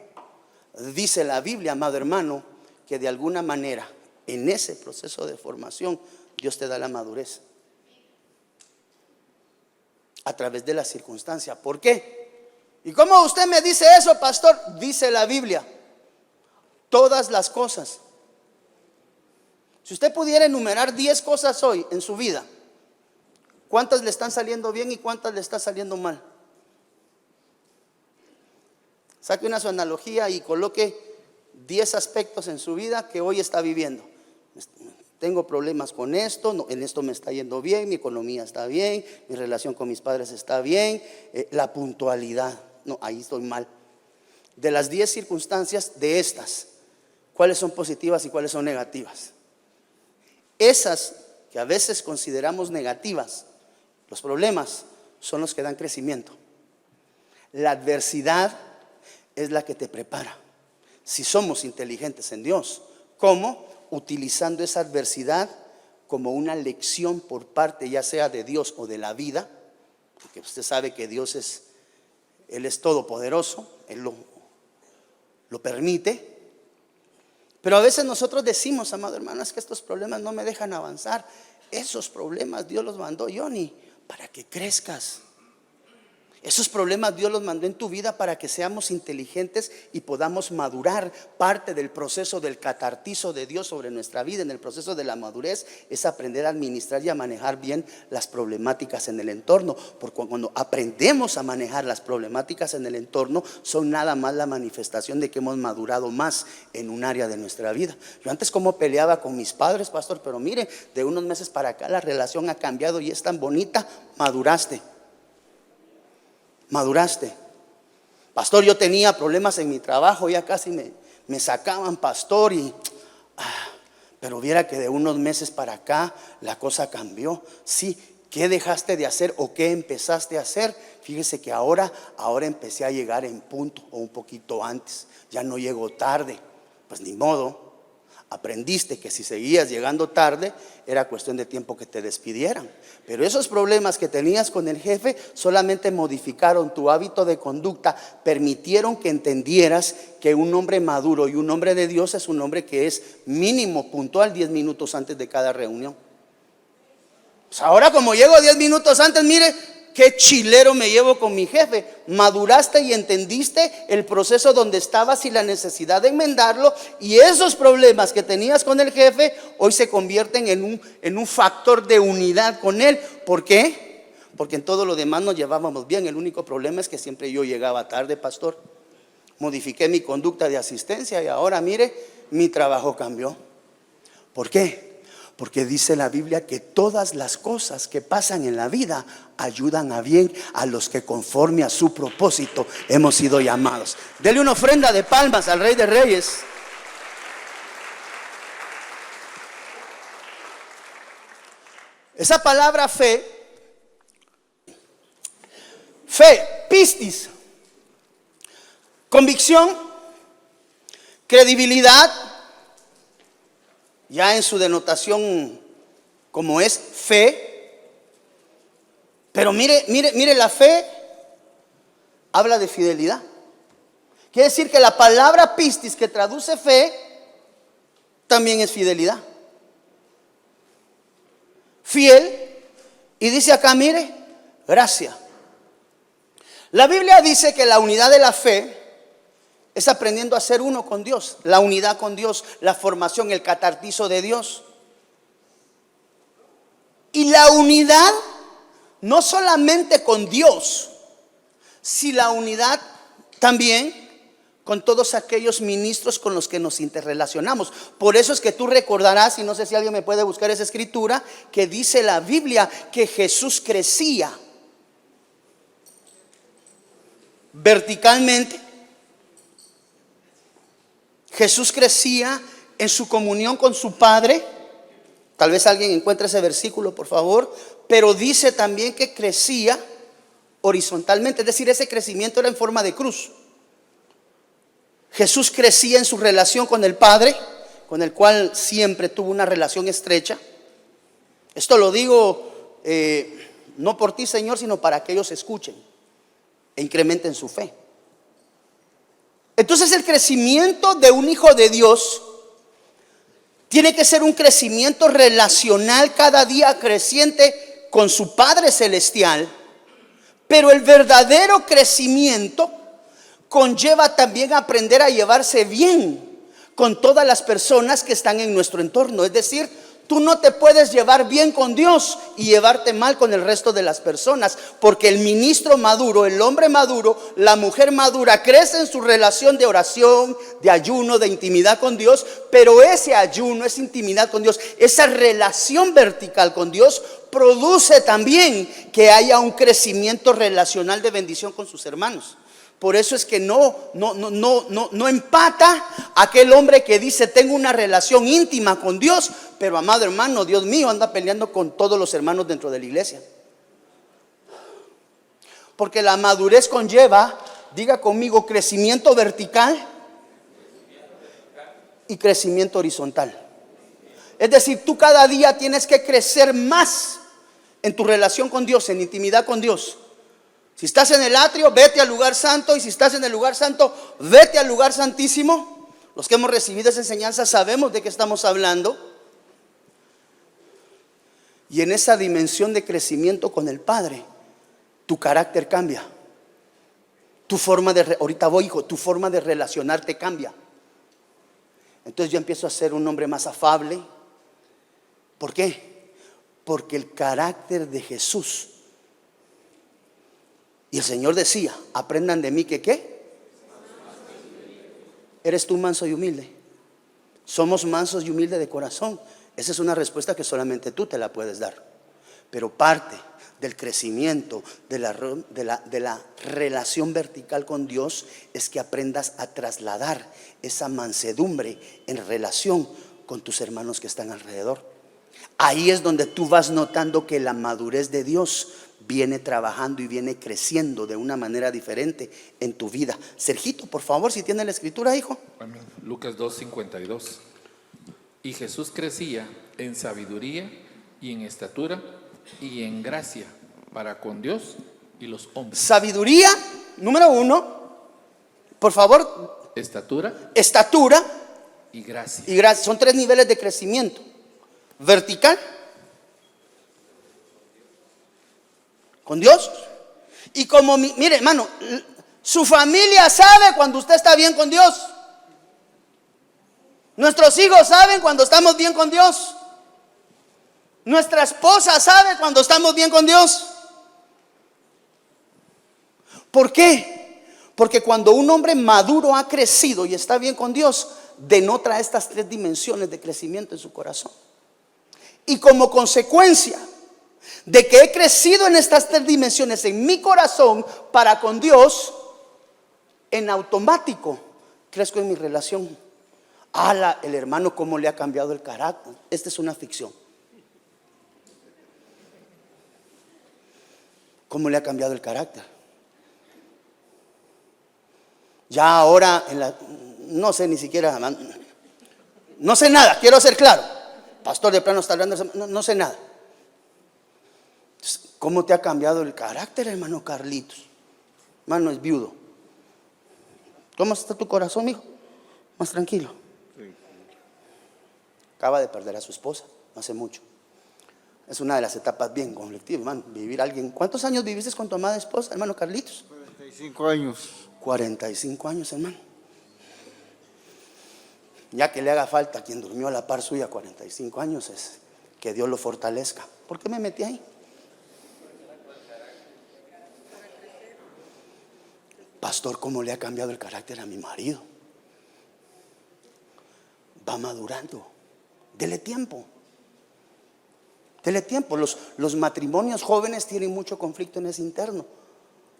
Dice la Biblia, amado hermano, que de alguna manera en ese proceso de formación Dios te da la madurez a través de la circunstancia. ¿Por qué? ¿Y cómo usted me dice eso, pastor? Dice la Biblia, todas las cosas. Si usted pudiera enumerar 10 cosas hoy en su vida, ¿cuántas le están saliendo bien y cuántas le está saliendo mal? Saque una su analogía y coloque 10 aspectos en su vida que hoy está viviendo. Tengo problemas con esto, no, en esto me está yendo bien, mi economía está bien, mi relación con mis padres está bien, la puntualidad, no, ahí estoy mal. De las 10 circunstancias de estas, ¿cuáles son positivas y cuáles son negativas? Esas que a veces consideramos negativas, los problemas, son los que dan crecimiento. La adversidad es la que te prepara. Si somos inteligentes en Dios, ¿cómo? Utilizando esa adversidad como una lección por parte ya sea de Dios o de la vida, porque usted sabe que Dios Él es todopoderoso, Él lo permite. Pero a veces nosotros decimos, amado hermano, es que estos problemas no me dejan avanzar. Esos problemas Dios los mandó, Johnny, para que crezcas. Esos problemas Dios los mandó en tu vida para que seamos inteligentes y podamos madurar. Parte del proceso del catartizo de Dios sobre nuestra vida, en el proceso de la madurez, es aprender a administrar y a manejar bien las problemáticas en el entorno. Porque cuando aprendemos a manejar las problemáticas en el entorno, son nada más la manifestación de que hemos madurado más en un área de nuestra vida. Yo antes como peleaba con mis padres, pastor, pero mire, de unos meses para acá la relación ha cambiado y es tan bonita. Maduraste. Pastor, yo tenía problemas en mi trabajo, ya casi me sacaban, pastor, pero viera que de unos meses para acá la cosa cambió. Sí, ¿qué dejaste de hacer o qué empezaste a hacer? Fíjese que ahora empecé a llegar en punto o un poquito antes. Ya no llego tarde. Pues ni modo. Aprendiste que si seguías llegando tarde era cuestión de tiempo que te despidieran. Pero esos problemas que tenías con el jefe solamente modificaron tu hábito de conducta, permitieron que entendieras que un hombre maduro y un hombre de Dios es un hombre que es mínimo puntual 10 minutos antes de cada reunión. Pues ahora como llego 10 minutos antes, mire qué chilero me llevo con mi jefe. Maduraste y entendiste el proceso donde estabas y la necesidad de enmendarlo. Y esos problemas que tenías con el jefe hoy se convierten en un factor de unidad con él. ¿Por qué? Porque en todo lo demás nos llevábamos bien. El único problema es que siempre yo llegaba tarde, pastor. Modifiqué mi conducta de asistencia y ahora mire, mi trabajo cambió. ¿Por qué? Porque dice la Biblia que todas las cosas que pasan en la vida ayudan a bien a los que conforme a su propósito hemos sido llamados. Dele una ofrenda de palmas al Rey de Reyes. Esa palabra fe, pistis, convicción, credibilidad, ya en su denotación como es fe. Pero mire, la fe habla de fidelidad. Quiere decir que la palabra pistis, que traduce fe, también es fidelidad. Fiel. Y dice acá, mire, gracia. La Biblia dice que la unidad de la fe es aprendiendo a ser uno con Dios. La unidad con Dios, la formación, el catartizo de Dios. Y la unidad no solamente con Dios, sino la unidad también con todos aquellos ministros con los que nos interrelacionamos. Por eso es que tú recordarás, y no sé si alguien me puede buscar esa escritura, que dice la Biblia que Jesús crecía verticalmente. Jesús crecía en su comunión con su Padre. Tal vez alguien encuentre ese versículo, por favor. Pero dice también que crecía horizontalmente, es decir, ese crecimiento era en forma de cruz. Jesús crecía en su relación con el Padre, con el cual siempre tuvo una relación estrecha. Esto lo digo no por ti, Señor, sino para que ellos escuchen e incrementen su fe. Entonces el crecimiento de un hijo de Dios tiene que ser un crecimiento relacional, cada día creciente con su Padre Celestial. Pero el verdadero crecimiento conlleva también aprender a llevarse bien con todas las personas que están en nuestro entorno. Es decir, tú no te puedes llevar bien con Dios y llevarte mal con el resto de las personas, porque el ministro maduro, el hombre maduro, la mujer madura crece en su relación de oración, de ayuno, de intimidad con Dios. Pero ese ayuno, esa intimidad con Dios, esa relación vertical con Dios produce también que haya un crecimiento relacional de bendición con sus hermanos. Por eso es que no empata aquel hombre que dice tengo una relación íntima con Dios, pero amado hermano, Dios mío, anda peleando con todos los hermanos dentro de la iglesia. Porque la madurez conlleva, diga conmigo, crecimiento vertical y crecimiento horizontal. Es decir, tú cada día tienes que crecer más en tu relación con Dios, en intimidad con Dios. Si estás en el atrio, vete al lugar santo. Y si estás en el lugar santo, vete al lugar santísimo. Los que hemos recibido esa enseñanza sabemos de qué estamos hablando. Y en esa dimensión de crecimiento con el Padre, tu carácter cambia. Tu forma de, ahorita voy, hijo, tu forma de relacionarte cambia. Entonces yo empiezo a ser un hombre más afable. ¿Por qué? Porque el carácter de Jesús. Y el Señor decía, aprendan de mí que ¿qué? ¿Eres tú manso y humilde? Somos mansos y humildes de corazón. Esa es una respuesta que solamente tú te la puedes dar. Pero parte del crecimiento de la relación vertical con Dios es que aprendas a trasladar esa mansedumbre en relación con tus hermanos que están alrededor. Ahí es donde tú vas notando que la madurez de Dios viene trabajando y viene creciendo de una manera diferente en tu vida. Sergito, por favor, si tiene la escritura, hijo. Amén. Lucas 2:52. Y Jesús crecía en sabiduría y en estatura y en gracia para con Dios y los hombres. Sabiduría, número 1. Por favor. Estatura y gracia. Y gracia. Son 3 niveles de crecimiento. Vertical, con Dios. Y como, mire hermano, su familia sabe cuando usted está bien con Dios. Nuestros hijos saben cuando estamos bien con Dios. Nuestra esposa sabe cuando estamos bien con Dios. ¿Por qué? Porque cuando un hombre maduro ha crecido y está bien con Dios, denota estas 3 dimensiones de crecimiento en su corazón. Y como consecuencia de que he crecido en estas 3 dimensiones en mi corazón para con Dios, en automático crezco en mi relación. El hermano cómo le ha cambiado el carácter. Esta es una ficción. ¿Cómo le ha cambiado el carácter? Ya ahora no sé ni siquiera, no sé nada, quiero ser claro. Pastor de plano está hablando, no sé nada. ¿Cómo te ha cambiado el carácter, hermano Carlitos? Hermano es viudo. ¿Cómo está tu corazón, hijo? Más tranquilo. Acaba de perder a su esposa, no hace mucho. Es una de las etapas bien conflictivas, hermano. Vivir alguien. ¿Cuántos años viviste con tu amada esposa, hermano Carlitos? 45 años. 45 años, hermano. Ya que le haga falta a quien durmió a la par suya 45 años, es que Dios lo fortalezca. ¿Por qué me metí ahí? Pastor, ¿cómo le ha cambiado el carácter a mi marido? Va madurando. Dele tiempo. Dele tiempo. Los matrimonios jóvenes tienen mucho conflicto en ese interno.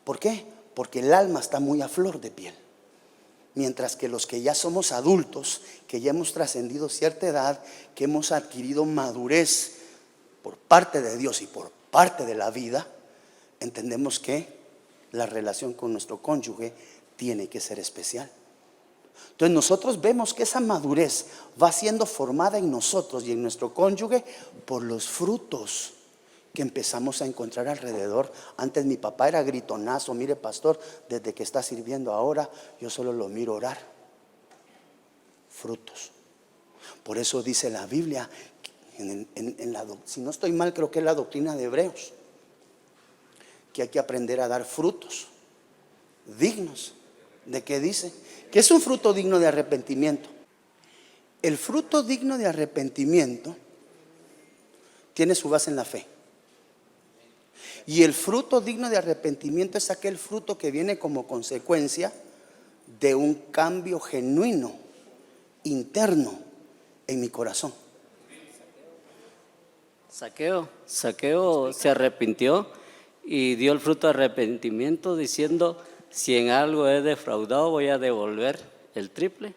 ¿Por qué? Porque el alma está muy a flor de piel. Mientras que los que ya somos adultos, que ya hemos trascendido cierta edad, que hemos adquirido madurez por parte de Dios y por parte de la vida, entendemos que la relación con nuestro cónyuge tiene que ser especial. Entonces nosotros vemos que esa madurez va siendo formada en nosotros y en nuestro cónyuge por los frutos que empezamos a encontrar alrededor. Antes mi papá era gritonazo. Mire, pastor, desde que está sirviendo ahora, yo solo lo miro orar. Frutos. Por eso dice la Biblia, si no estoy mal, creo que es la doctrina de Hebreos, que hay que aprender a dar frutos dignos. ¿De qué dice? Que es un fruto digno de arrepentimiento. El fruto digno de arrepentimiento tiene su base en la fe. Y el fruto digno de arrepentimiento es aquel fruto que viene como consecuencia de un cambio genuino, interno en mi corazón. Saqueo se arrepintió y dio el fruto de arrepentimiento diciendo: si en algo he defraudado, voy a devolver el triple.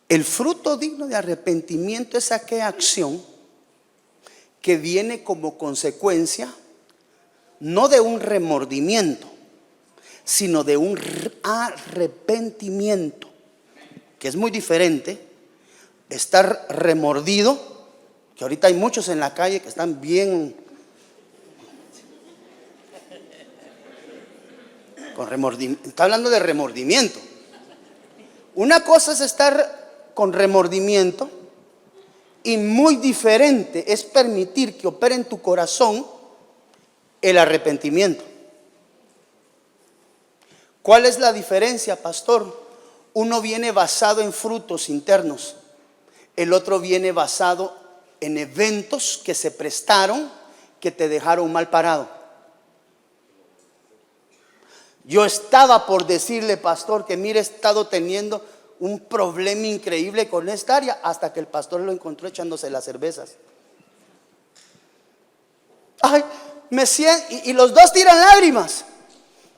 El fruto digno de arrepentimiento es aquella acción que viene como consecuencia no de un remordimiento, sino de un arrepentimiento, que es muy diferente. Estar remordido, que ahorita hay muchos en la calle que están bien Está hablando de remordimiento. Una cosa es estar con remordimiento y muy diferente es permitir que opere en tu corazón el arrepentimiento. ¿Cuál es la diferencia, pastor? Uno viene basado en frutos internos, el otro viene basado en eventos que se prestaron, que te dejaron mal parado. Yo estaba por decirle, pastor, que mire, he estado teniendo un problema increíble con esta área, hasta que el pastor lo encontró echándose las cervezas. Ay, me siento, y los dos tiran lágrimas,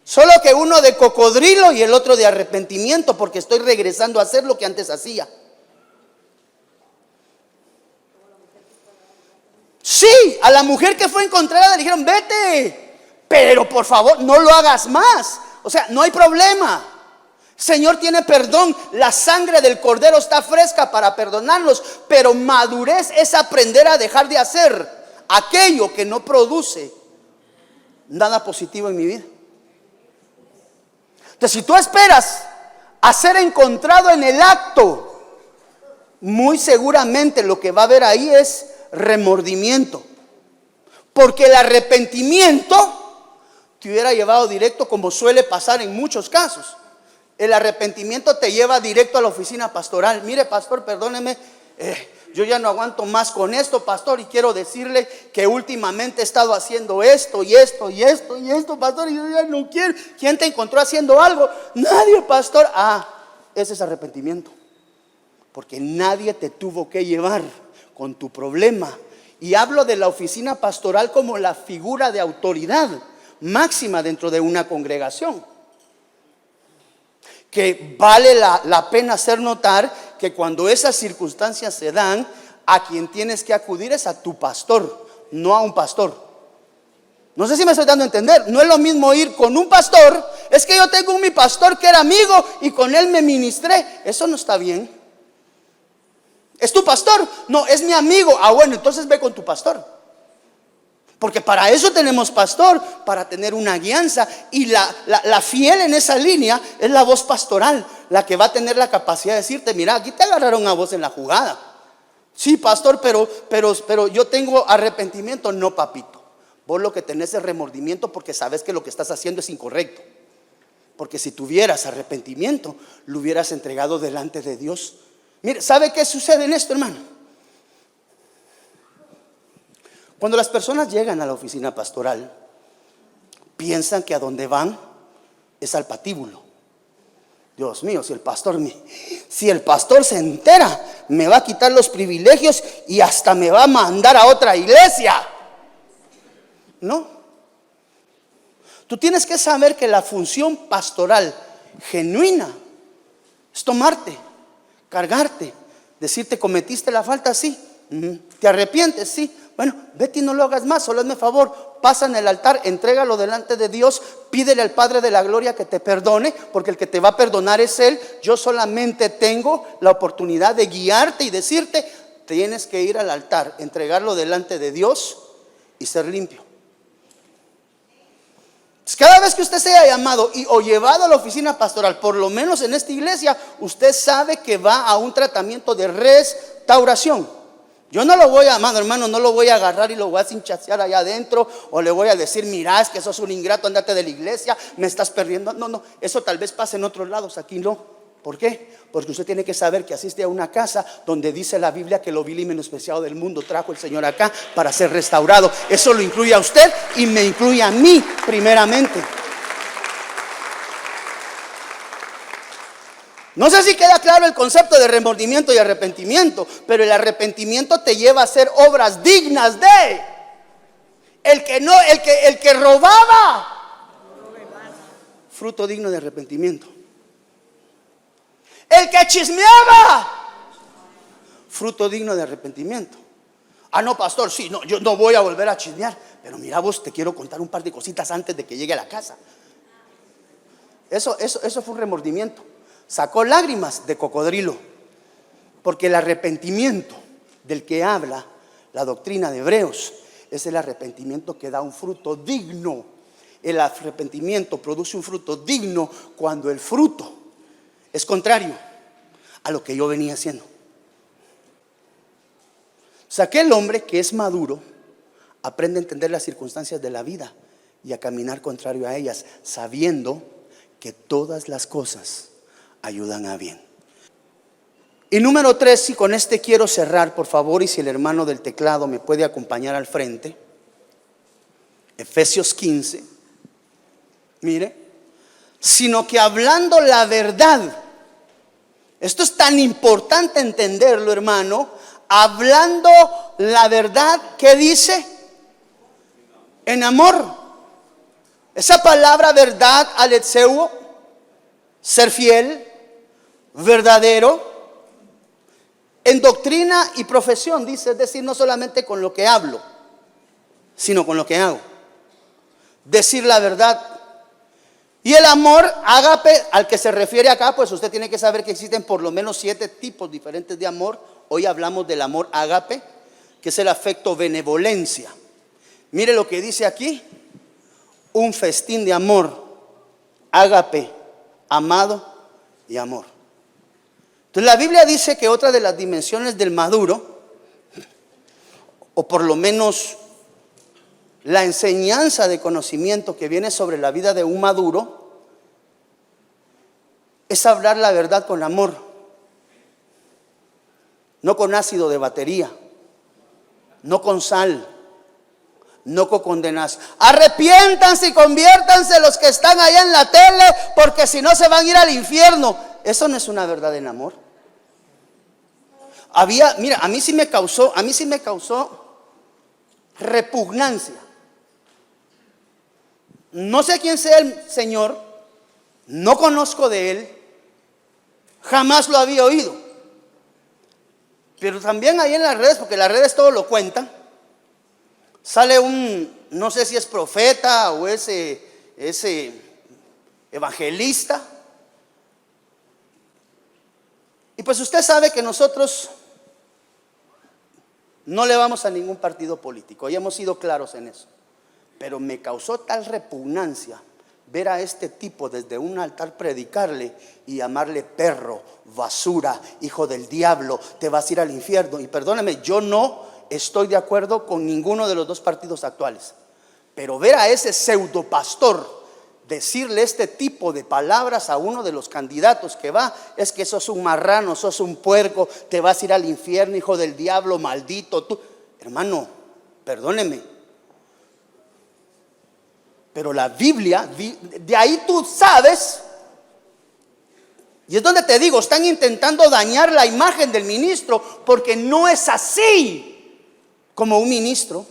solo que uno de cocodrilo y el otro de arrepentimiento, porque estoy regresando a hacer lo que antes hacía. Sí, a la mujer que fue encontrada le dijeron, vete, pero por favor no lo hagas más. O sea, no hay problema. Señor tiene perdón, la sangre del cordero está fresca para perdonarlos, pero madurez es aprender a dejar de hacer aquello que no produce nada positivo en mi vida. Entonces, si tú esperas a ser encontrado en el acto, muy seguramente lo que va a haber ahí es remordimiento, porque el arrepentimiento te hubiera llevado directo, como suele pasar en muchos casos. El arrepentimiento te lleva directo a la oficina pastoral. Mire, pastor, perdóneme, yo ya no aguanto más con esto, pastor, y quiero decirle que últimamente he estado haciendo esto y esto y esto y esto, pastor, y yo ya no quiero. ¿Quién te encontró haciendo algo? Nadie, pastor. Ese es arrepentimiento, porque nadie te tuvo que llevar con tu problema. Y hablo de la oficina pastoral como la figura de autoridad máxima dentro de una congregación, que vale la pena hacer notar que cuando esas circunstancias se dan, a quien tienes que acudir es a tu pastor, no a un pastor. No sé si me estoy dando a entender. No es lo mismo ir con un pastor. Es que yo tengo mi pastor que era amigo y con él me ministré. Eso no está bien. ¿Es tu pastor? No, es mi amigo. Bueno, entonces ve con tu pastor. Porque para eso tenemos pastor, para tener una guianza. Y la fiel en esa línea es la voz pastoral, la que va a tener la capacidad de decirte, mira, aquí te agarraron a vos en la jugada. Sí, pastor, pero yo tengo arrepentimiento. No, papito, vos lo que tenés es remordimiento, porque sabes que lo que estás haciendo es incorrecto. Porque si tuvieras arrepentimiento, lo hubieras entregado delante de Dios. Mire, ¿sabe qué sucede en esto, hermano? Cuando las personas llegan a la oficina pastoral, piensan que a donde van es al patíbulo. Dios mío, si el pastor se entera, me va a quitar los privilegios y hasta me va a mandar a otra iglesia. No. Tú tienes que saber que la función pastoral genuina es tomarte, cargarte, decirte, cometiste la falta, sí. ¿Te arrepientes? Sí. Bueno, vete y no lo hagas más, solo hazme favor, pasa en el altar, entrégalo delante de Dios, pídele al Padre de la Gloria que te perdone, porque el que te va a perdonar es Él. Yo solamente tengo la oportunidad de guiarte y decirte, tienes que ir al altar, entregarlo delante de Dios y ser limpio. Cada vez que usted sea llamado o llevado a la oficina pastoral, por lo menos en esta iglesia, usted sabe que va a un tratamiento de restauración. Yo no lo voy a, hermano, no lo voy a agarrar y lo voy a cinchasear allá adentro, o le voy a decir, mirá, es que sos un ingrato, andate de la iglesia, me estás perdiendo. No, eso tal vez pase en otros lados, aquí no. ¿Por qué? Porque usted tiene que saber que asiste a una casa donde dice la Biblia que lo vil y menospreciado del mundo trajo el Señor acá para ser restaurado. Eso lo incluye a usted y me incluye a mí primeramente. No sé si queda claro el concepto de remordimiento y arrepentimiento, pero el arrepentimiento te lleva a hacer obras dignas de el que robaba, fruto digno de arrepentimiento. El que chismeaba, fruto digno de arrepentimiento. No, pastor, sí, no, yo no voy a volver a chismear, pero mira vos, te quiero contar un par de cositas antes de que llegue a la casa. Eso fue un remordimiento. Sacó lágrimas de cocodrilo, porque el arrepentimiento del que habla la doctrina de Hebreos es el arrepentimiento que da un fruto digno. el arrepentimiento produce un fruto digno cuando el fruto es contrario a lo que yo venía haciendo. O sea, aquel hombre que es maduro aprende a entender las circunstancias de la vida y a caminar contrario a ellas, sabiendo que todas las cosas ayudan a bien. Y número 3, y con este quiero cerrar, por favor, y si el hermano del teclado me puede acompañar al frente. Efesios 15. Mire, sino que hablando la verdad. Esto es tan importante entenderlo, hermano. Hablando la verdad, ¿qué dice? En amor. Esa palabra verdad, alexeuo, ser fiel, verdadero, en doctrina y profesión, dice, es decir, no solamente con lo que hablo, sino con lo que hago. Decir la verdad. Y el amor, ágape, al que se refiere acá, pues usted tiene que saber que existen por lo menos 7 tipos diferentes de amor. Hoy hablamos del amor ágape, que es el afecto benevolencia. Mire lo que dice aquí: un festín de amor, ágape, amado y amor. Entonces la Biblia dice que otra de las dimensiones del maduro, o por lo menos la enseñanza de conocimiento que viene sobre la vida de un maduro, es hablar la verdad con amor, no con ácido de batería, no con sal, no con condenación. Arrepiéntanse y conviértanse los que están allá en la tele, porque si no se van a ir al infierno. Eso no es una verdad en amor. Mira, a mí sí me causó repugnancia. No sé quién sea el Señor, no conozco de Él, jamás lo había oído. Pero también ahí en las redes, porque las redes todo lo cuentan, sale no sé si es profeta o ese evangelista. Y pues usted sabe que nosotros no le vamos a ningún partido político, ya hemos sido claros en eso. Pero me causó tal repugnancia ver a este tipo desde un altar predicarle y llamarle perro, basura, hijo del diablo, te vas a ir al infierno. Y perdóname, yo no estoy de acuerdo con ninguno de los dos partidos actuales, pero ver a ese pseudo pastor decirle este tipo de palabras a uno de los candidatos que va, es que sos un marrano, sos un puerco, te vas a ir al infierno, hijo del diablo, maldito tú. Hermano, perdóneme, pero la Biblia, de ahí tú sabes, y es donde te digo, están intentando dañar la imagen del ministro, porque no es así como un ministro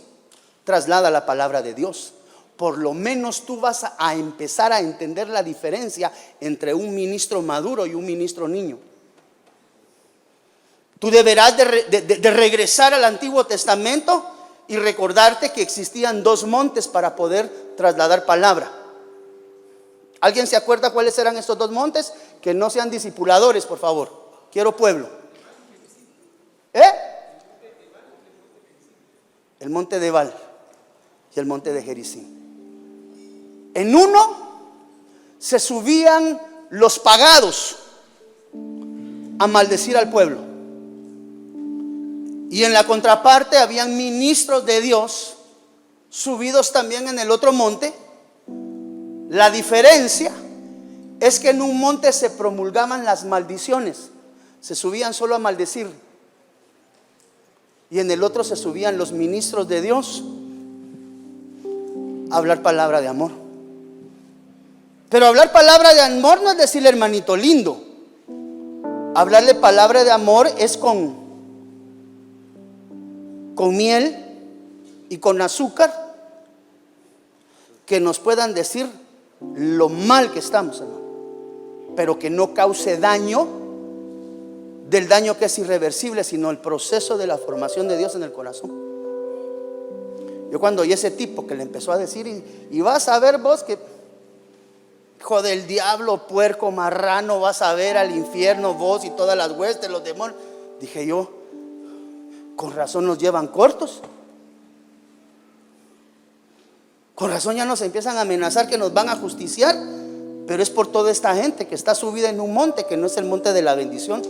traslada la palabra de Dios. Por lo menos tú vas a empezar a entender la diferencia entre un ministro maduro y un ministro niño. Tú deberás de regresar al Antiguo Testamento y recordarte que existían 2 montes para poder trasladar palabra. ¿Alguien se acuerda cuáles eran estos 2 montes? Que no sean discipuladores, por favor. Quiero pueblo. El monte de Ebal y el monte de Gerizim. En uno se subían los pagados a maldecir al pueblo, y en la contraparte habían ministros de Dios subidos también en el otro monte. La diferencia es que en un monte se promulgaban las maldiciones, se subían solo a maldecir, y en el otro se subían los ministros de Dios a hablar palabra de amor. Pero hablar palabra de amor no es decirle hermanito lindo. Hablarle palabra de amor es con miel y con azúcar, que nos puedan decir lo mal que estamos, hermano, pero que no cause daño, del daño que es irreversible, sino el proceso de la formación de Dios en el corazón. Yo cuando oí ese tipo que le empezó a decir, y vas a ver vos que hijo del diablo, puerco, marrano, vas a ver al infierno vos y todas las huestes, los demonios, dije yo, con razón nos llevan cortos. Con razón ya nos empiezan a amenazar que nos van a justiciar, pero es por toda esta gente que está subida en un monte que no es el monte de la bendición.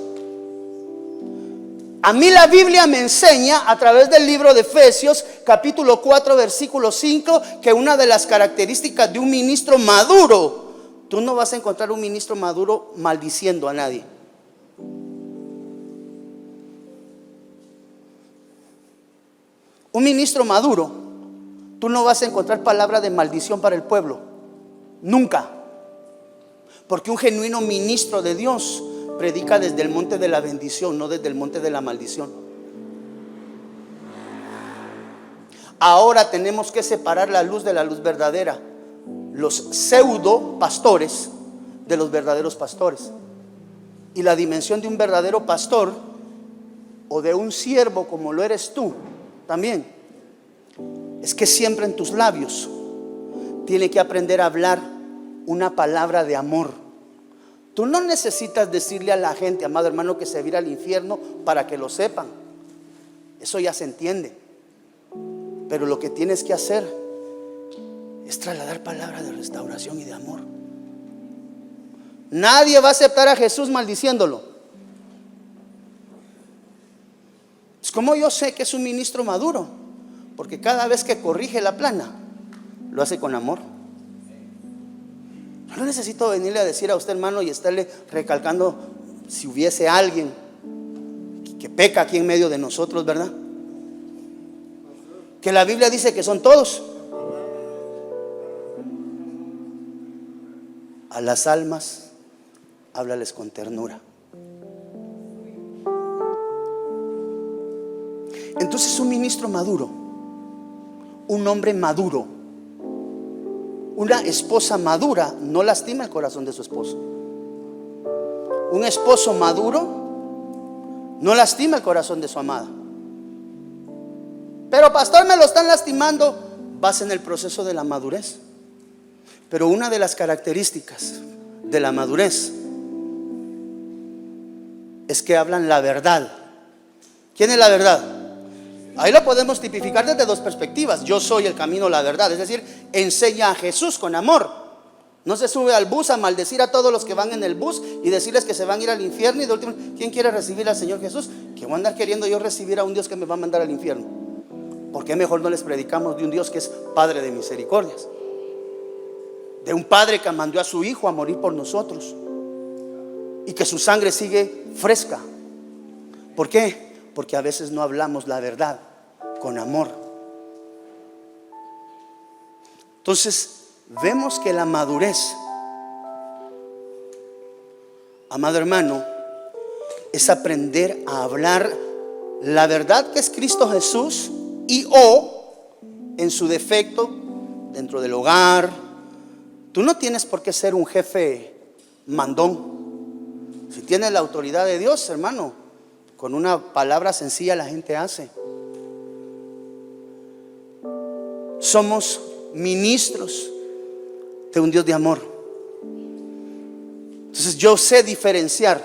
A mí la Biblia me enseña a través del libro de Efesios capítulo 4 versículo 5 que una de las características de un ministro maduro, tú no vas a encontrar un ministro maduro maldiciendo a nadie. Un ministro maduro, tú no vas a encontrar palabra de maldición para el pueblo, nunca. Porque un genuino ministro de Dios predica desde el monte de la bendición, no desde el monte de la maldición. Ahora tenemos que separar la luz de la luz verdadera, los pseudo pastores de los verdaderos pastores. Y la dimensión de un verdadero pastor o de un siervo como lo eres tú también es que siempre en tus labios tiene que aprender a hablar una palabra de amor. Tú no necesitas decirle a la gente, amado hermano, que se va a ir al infierno para que lo sepan. Eso ya se entiende. Pero lo que tienes que hacer es trasladar palabras de restauración y de amor. Nadie va a aceptar a Jesús maldiciéndolo. Es como yo sé que es un ministro maduro, porque cada vez que corrige la plana, lo hace con amor. No necesito venirle a decir a usted, hermano, y estarle recalcando si hubiese alguien que peca aquí en medio de nosotros, ¿verdad? Que la Biblia dice que son todos. A las almas, háblales con ternura. Entonces un ministro maduro, un hombre maduro, una esposa madura no lastima el corazón de su esposo. Un esposo maduro no lastima el corazón de su amada. Pero pastor, me lo están lastimando. Vas en el proceso de la madurez. Pero una de las características de la madurez es que hablan la verdad. ¿Quién es la verdad? Ahí lo podemos tipificar desde dos perspectivas. Yo soy el camino, la verdad. Es decir, enseña a Jesús con amor. No se sube al bus a maldecir a todos los que van en el bus y decirles que se van a ir al infierno. Y de último, ¿quién quiere recibir al Señor Jesús? Que voy a andar queriendo yo recibir a un Dios que me va a mandar al infierno. ¿Por qué mejor no les predicamos de un Dios que es Padre de misericordias? De un Padre que mandó a su Hijo a morir por nosotros y que su sangre sigue fresca. ¿Por qué? Porque a veces no hablamos la verdad con amor. Entonces vemos que la madurez, amado hermano, es aprender a hablar la verdad que es Cristo Jesús y o en su defecto dentro del hogar. Tú no tienes por qué ser un jefe mandón. Si tienes la autoridad de Dios, hermano, con una palabra sencilla la gente hace. Somos ministros de un Dios de amor. Entonces yo sé diferenciar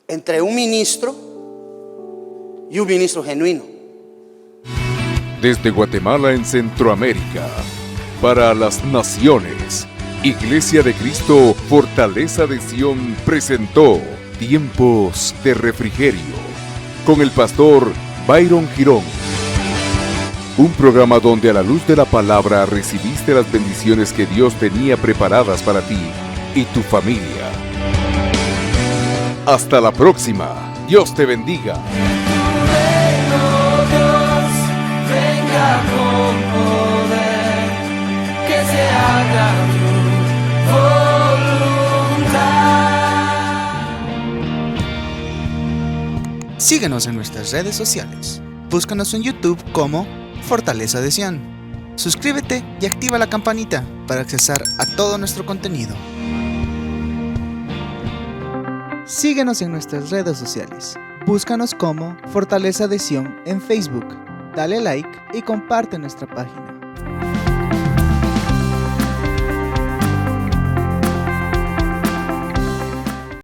entre un ministro y un ministro genuino. Desde Guatemala en Centroamérica, para las naciones, Iglesia de Cristo Fortaleza de Sion presentó Tiempos de Refrigerio con el pastor Byron Girón. Un programa donde a la luz de la palabra recibiste las bendiciones que Dios tenía preparadas para ti y tu familia. Hasta la próxima. Dios te bendiga. Venga con poder, que se haga tu voluntad. Síguenos en nuestras redes sociales. Búscanos en YouTube como Fortaleza de Sion. Suscríbete y activa la campanita para accesar a todo nuestro contenido. Síguenos en nuestras redes sociales. Búscanos como Fortaleza de Sion en Facebook. Dale like y comparte nuestra página.